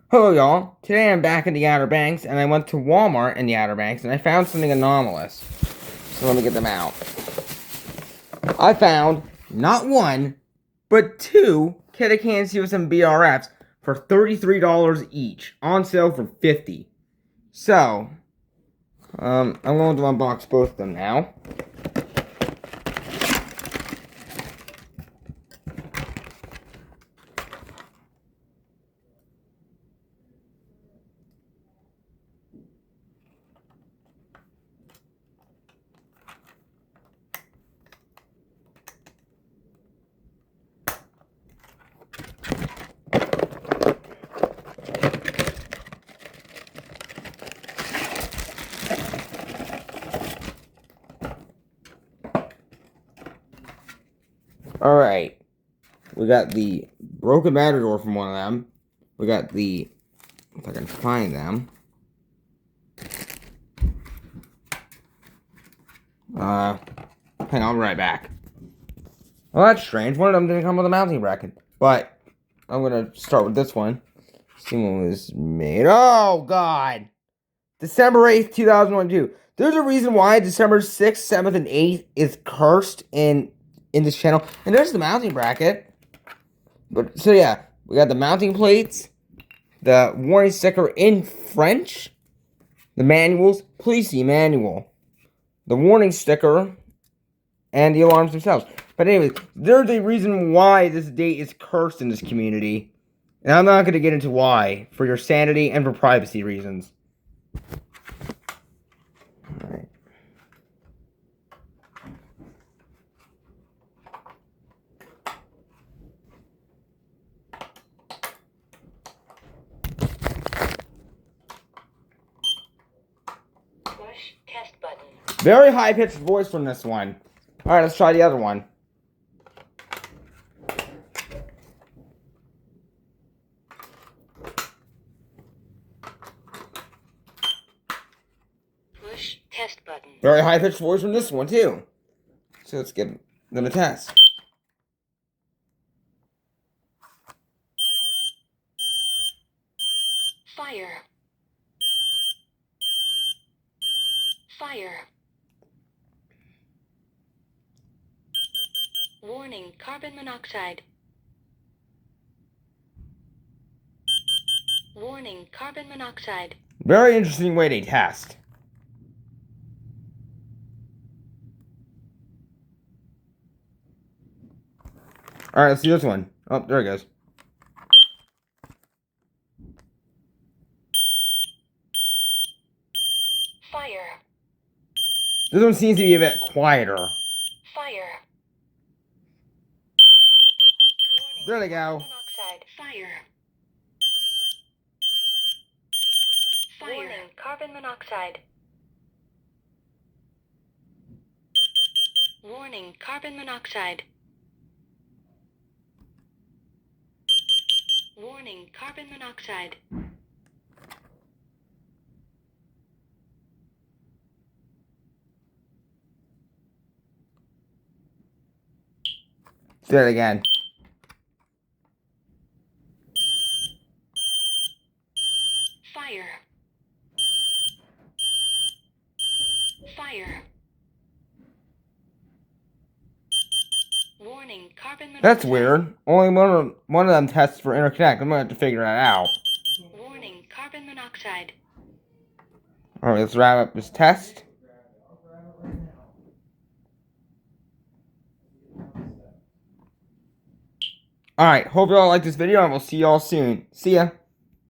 Hello, y'all. Today I'm back in the Outer Banks, and I went to Walmart in the Outer Banks, and I found something anomalous. So let me get them out. I found not one, but two Kidde KN-COSM-B-RFs for $33 each, on sale for $50. So, I'm going to unbox both of them now. Alright, we got the broken battery door from one of them. We got the, if I can find them. Hang on, I'll be right back. Well, that's strange. One of them didn't come with a mounting bracket. But I'm gonna start with this one. See when it was made. Oh God! December 8th, 2022. There's a reason why December 6th, 7th, and 8th is cursed in this channel. And there's the mounting bracket. But so yeah, we got the mounting plates, the warning sticker in French, the manuals, please see manual, the warning sticker, and the alarms themselves. But anyways, there's a reason why this date is cursed in this community. And I'm not going to get into why, for your sanity and for privacy reasons. Alright. Push test button. Very high-pitched voice from this one. Alright, let's try the other one. Push test button. Very high-pitched voice from this one, too. So let's give them a test. Fire. Fire. Warning, carbon monoxide. Warning, carbon monoxide. Very interesting way to test. Alright, let's see this one. Oh, there it goes. Fire. This one seems to be a bit quieter. Fire. Warning, There they go. monoxide. Fire. Fire. Warning, carbon monoxide. Warning, carbon monoxide. Warning, carbon monoxide. Do it again. Fire. Fire. Warning, carbon monoxide. That's weird. Only one of them tests for interconnect. I'm gonna have to figure that out. Warning, carbon monoxide. Alright, let's wrap up this test. Alright, hope you all like this video, and we'll see y'all soon. See ya.